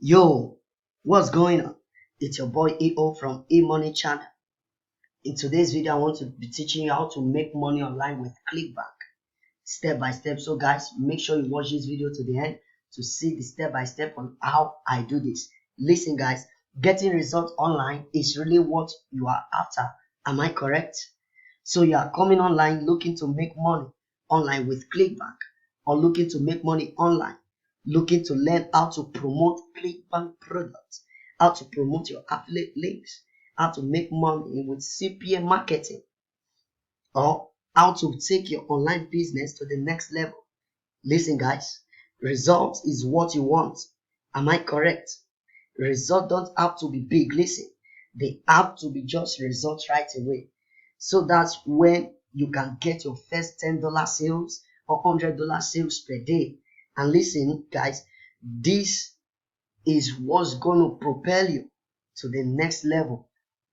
Yo, what's going on? It's your boy EO from eMoney channel. In today's video, I want to be teaching you how to make money online with Clickbank, step by step. So guys, make sure you watch this video to the end to see the step by step on how I do this. Listen guys, getting results online is really what you are after. Am I correct? So you are coming online looking to make money online with Clickbank, or looking to make money online, looking to learn how to promote Clickbank products, how to promote your affiliate links, how to make money with CPA marketing, or how to take your online business to the next level. Listen guys, results is what you want. Am I correct? Results don't have to be big. Listen, they have to be just results right away. So that's when you can get your first $10 sales or $100 sales per day. And listen guys, this is what's going to propel you to the next level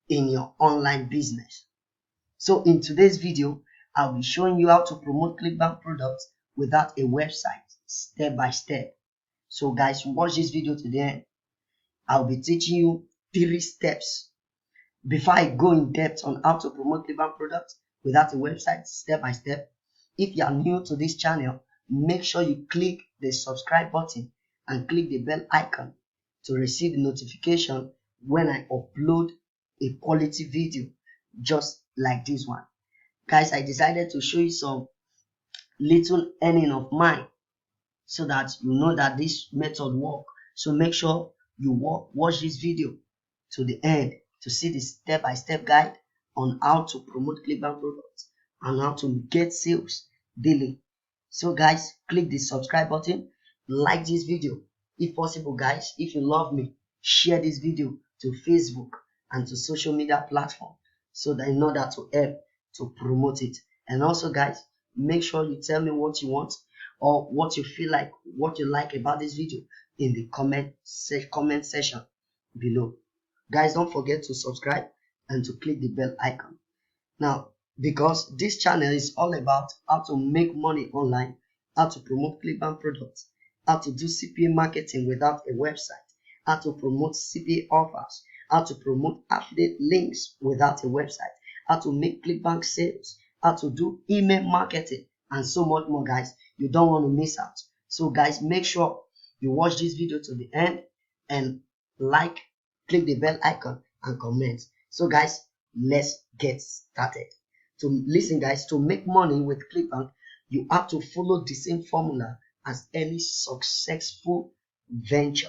in your online business. So in today's video, I'll be showing you how to promote Clickbank products without a website, step by step. So guys, watch this video to the end. I'll be teaching you 3 steps. Before I go in depth on how to promote Clickbank products without a website, step by step, if you are new to this channel, make sure you click the subscribe button and click the bell icon to receive the notification when I upload a quality video just like this one. Guys, I decided to show you some little earning of mine so that you know that this method works. So make sure you watch this video to the end to see the step-by-step guide on how to promote Clickbank products and how to get sales daily. So guys, click the subscribe button, like this video if possible. Guys, if you love me, share this video to Facebook and to social media platform so that in order to help to promote it. And also guys, make sure you tell me what you want or what you feel like, what you like about this video in the comment section below. Guys, don't forget to subscribe and to click the bell icon. Now, because this channel is all about how to make money online, how to promote Clickbank products, how to do CPA marketing without a website, how to promote CPA offers, how to promote affiliate links without a website, how to make Clickbank sales, how to do email marketing, and so much more, guys. You don't want to miss out. So guys, make sure you watch this video to the end and like, click the bell icon and comment. So guys, let's get started. To listen guys, to make money with Clickbank, you have to follow the same formula as any successful venture.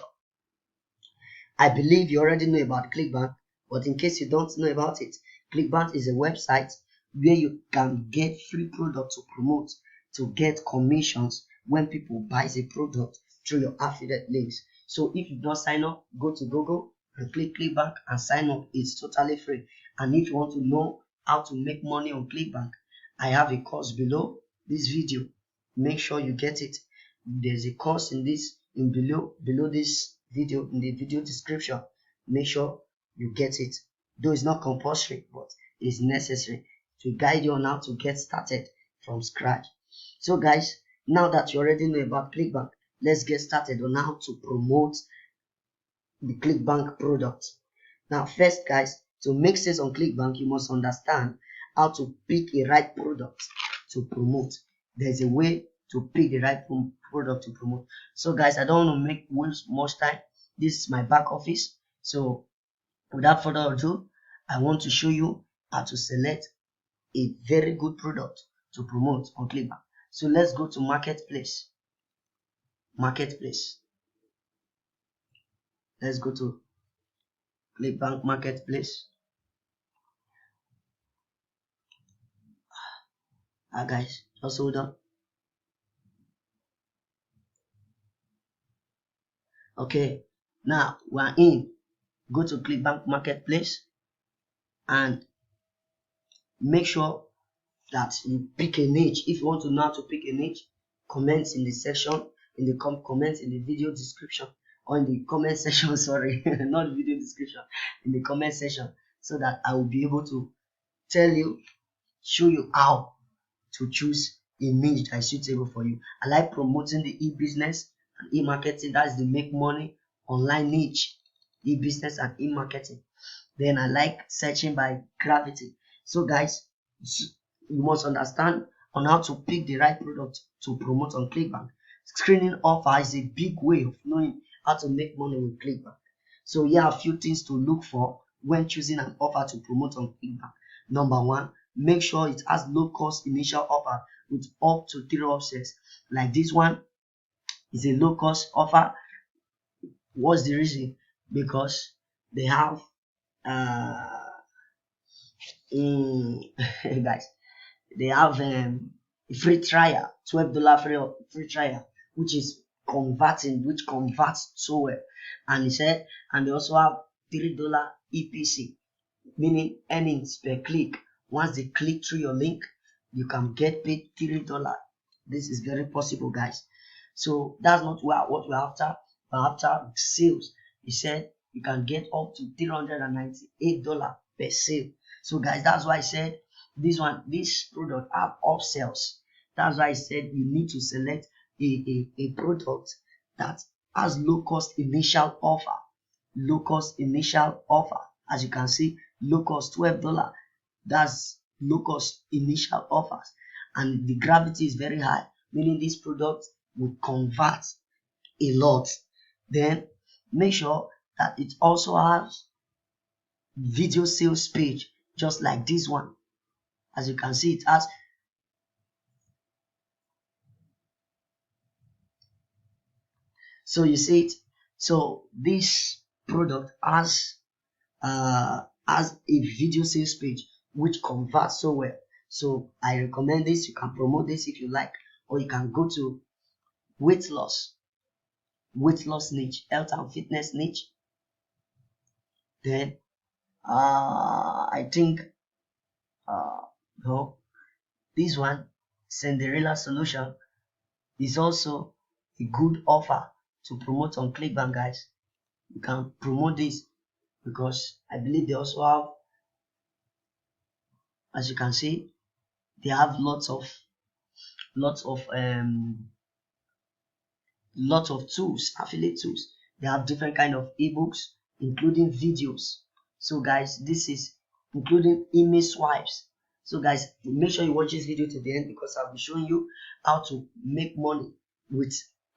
I believe you already know about Clickbank, but in case you don't know about it, Clickbank is a website where you can get free products to promote, to get commissions when people buy a product through your affiliate links. So if you don't sign up, go to Google and click Clickbank and sign up. It's totally free. And if you want to know how to make money on Clickbank, I have a course below this video. Make sure you get it. There's a course in below this video, in the video description. Make sure you get it. Though it's not compulsory, but it's necessary to guide you on how to get started from scratch. So guys, now that you already know about Clickbank, let's get started on how to promote the Clickbank product. Now first guys, to make sales on Clickbank, you must understand how to pick a right product to promote. There's a way to pick the right product to promote. So guys, I don't want to waste much time. This is my back office. So without further ado, I want to show you how to select a very good product to promote on Clickbank. So let's go to marketplace. Let's go to Clickbank marketplace. Guys, just hold on. Okay, now we're in. Go to Clickbank marketplace and make sure that you pick a niche. If you want to know how to pick a niche, comment in the section, in the comments in the video description, or in the comment section, sorry, not the video description, in the comment section, so that I will be able to show you how to choose a niche that is suitable for you. I like promoting the e-business and e-marketing. That's the make money online niche, e-business and e-marketing. Then I like searching by gravity. So guys, you must understand on how to pick the right product to promote on Clickbank. Screening offer is a big way of knowing how to make money with Clickbank. So here are a few things to look for when choosing an offer to promote on Clickbank. Number one, make sure it has low cost initial offer with up to 3 offsets. Like this one is a low cost offer. What's the reason? Because they have guys, they have a free trial, $12 free trial, which converts so well. And he said, and they also have $3 EPC, meaning earnings per click. Once they click through your link, you can get paid $3. This is very possible, guys. So that's not what we're after. We're after sales. He said you can get up to $398 per sale. So guys, that's why I said this product have upsells. That's why I said you need to select a product that has low cost initial offer. Low cost initial offer. As you can see, low cost $12. That's low cost initial offers. And the gravity is very high, meaning this product will convert a lot. Then make sure that it also has video sales page, just like this one. As you can see, it has you see it. So this product has a video sales page which converts so well. So I recommend this. You can promote this if you like, or you can go to weight loss niche, health and fitness niche. Then I think no, this one, Cinderella solution, is also a good offer to promote on Clickbank, guys. You can promote this because I believe they also have, as you can see, they have lots of tools, affiliate tools. They have different kind of ebooks, including videos. So guys, this is including image swipes. So guys, make sure you watch this video to the end because I'll be showing you how to make money with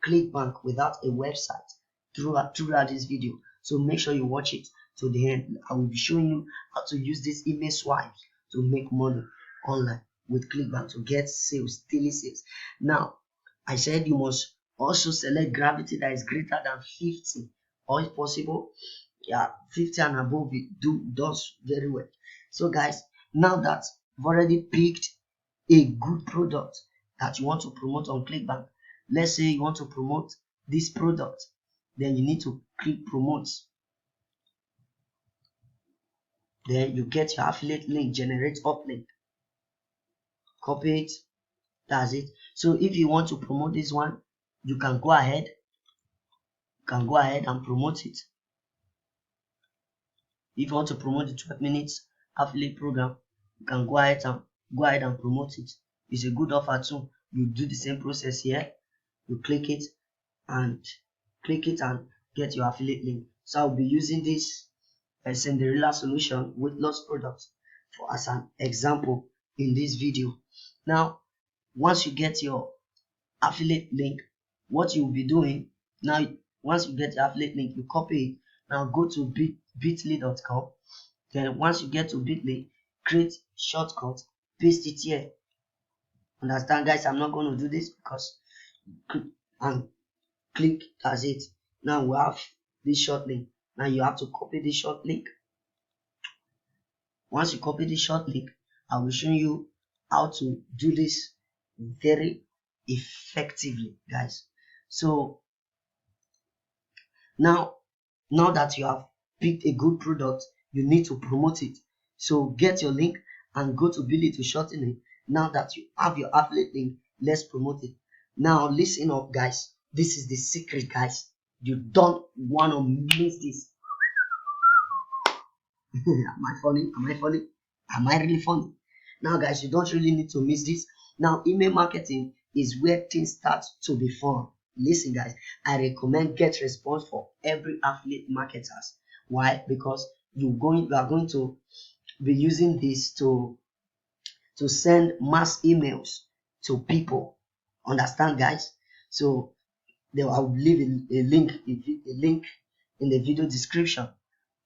Clickbank without a website throughout this video. So make sure you watch it to the end. I will be showing you how to use this image swipes to make money online with Clickbank to get sales, daily sales. Now, I said you must also select gravity that is greater than 50, or if possible, 50 and above it does very well. So guys, now that you've already picked a good product that you want to promote on Clickbank, let's say you want to promote this product, then you need to click promote. Then you get your affiliate link, generate uplink, copy it, that's it. So if you want to promote this one, you can go ahead and promote it. If you want to promote the 12 minutes affiliate program, you can go ahead and promote it. It's a good offer too. You do the same process here. You click it and get your affiliate link. So I'll be using this Cinderella solution with lots products as an example in this video. Now, once you get your affiliate link, what you'll be doing now, once you get your affiliate link, you copy it. Now go to bit.ly.com. Then once you get to bit.ly, create shortcut, paste it here. Understand, guys? I'm not going to do this because click, that's it. Now we have this short link. Now you have to copy this short link. Once you copy this short link, I will show you how to do this very effectively, guys. So now that you have picked a good product, you need to promote it. So get your link and go to Billy to shorten it. Now that you have your affiliate link, let's promote it. Now listen up, guys. This is the secret, guys. You don't want to miss this. Am I funny? Am I really funny? Now guys, you don't really need to miss this. Now email marketing is where things start to be fun. Listen, guys, I recommend Get Response for every affiliate marketers. Why? Because you are going to be using this to send mass emails to people. Understand, guys? So I will leave a link in the video description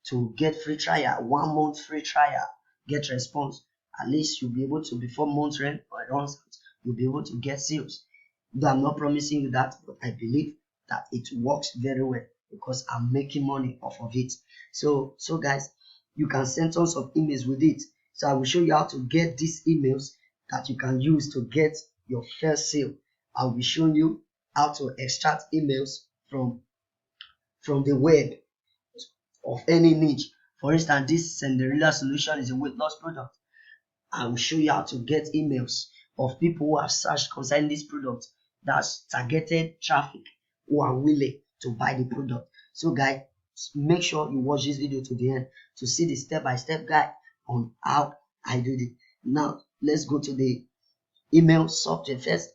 to get free trial, 1 month free trial. Get Response. At least you'll be able to, before month rent or runs out, you'll be able to get sales. Though I'm not promising you that, but I believe that it works very well because I'm making money off of it. So guys, you can send tons of emails with it. So I will show you how to get these emails that you can use to get your first sale. I'll be showing you how to extract emails from the web of any niche. For instance, this Cinderella solution is a weight loss product. I will show you how to get emails of people who have searched concerning this product, that's targeted traffic, who are willing to buy the product. So guys, make sure you watch this video to the end to see the step-by-step guide on how I did it. Now let's go to the email software. First,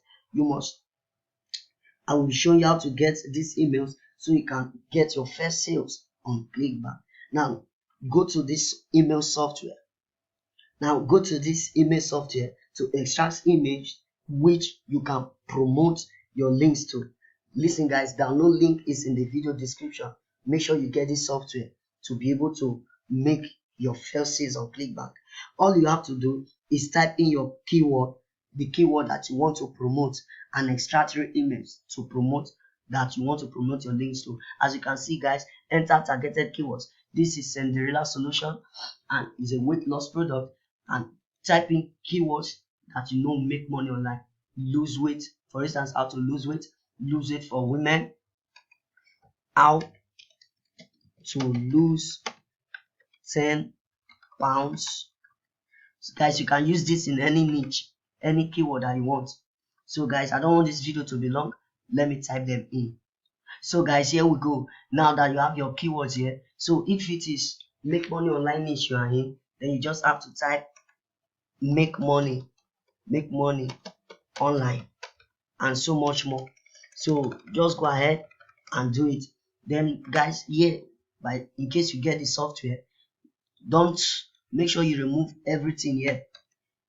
I will be showing you how to get these emails so you can get your first sales on Clickbank. Now go to this email software. Now go to this email software to extract image which you can promote your links to. Listen, guys, download link is in the video description. Make sure you get this software to be able to make your first sales on Clickbank. All you have to do is type in your keyword, the keyword that you want to promote, and extract your emails to promote that you want to promote your links to. As you can see, guys, enter targeted keywords. This is Cinderella solution and is a weight loss product. And type in keywords that you know make money online. Lose weight, for instance, how to lose weight for women, how to lose 10 pounds. So guys, you can use this in any niche, any keyword that you want. So guys, I don't want this video to be long. Let me type them in. So guys, here we go. Now that you have your keywords here, so if it is make money online niche you are in, then you just have to type make money online, and so much more. So just go ahead and do it. Then guys, here, by in case you get the software, don't make sure you remove everything here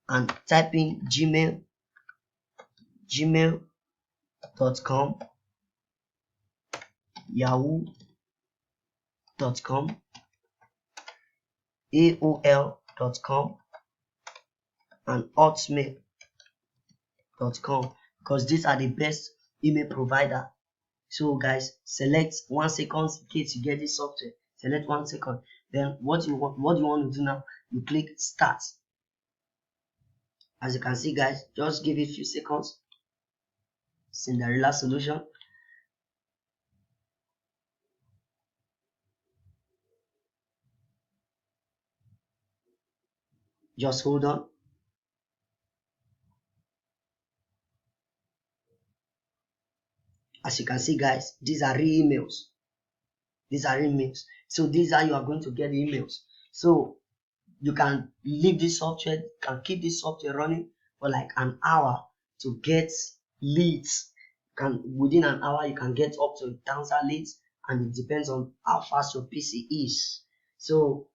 and type in gmail.com, yahoo.com, aol.com, and hotmail.com, because these are the best email provider. So guys, select 1 second in case you get this software. Select 1 second. Then what you want to do now, you click start. As you can see, guys, just give it a few seconds. Cinderella solution. Just hold on. As you can see, guys, these are real emails. So these are you are going to get emails. So you can leave this software, you can keep this software running for like an hour to get leads. Within an hour you can get up to 1,000 leads, and it depends on how fast your PC is. So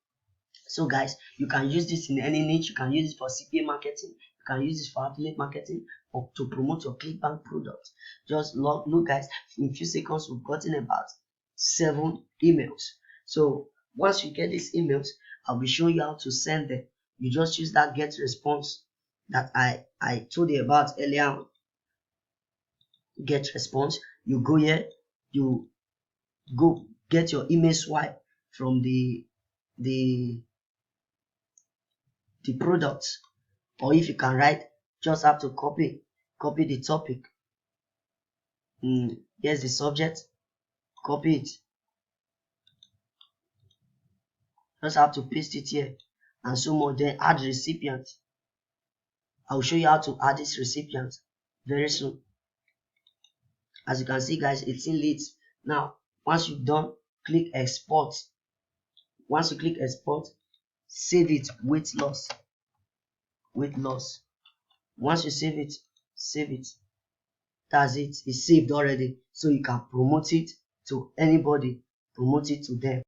guys, you can use this in any niche. You can use it for CPA marketing, you can use it for affiliate marketing, or to promote your Clickbank product. Just look guys, in a few seconds we've gotten about 7 emails. So once you get these emails, I'll be showing you how to send them. You just use that Get Response that I told you about earlier. Get Response. You go here, you go get your email swipe from the product, or if you can write, just have to copy the topic. Here's the subject, copy it, just have to paste it here, and so more. Then add recipient. I'll show you how to add this recipient very soon. As you can see, guys, it's in leads. Now once you've done, click export. Once you click export, save it, weight loss. Once you save it, That's it. It's saved already. So you can promote it to anybody, promote it to them.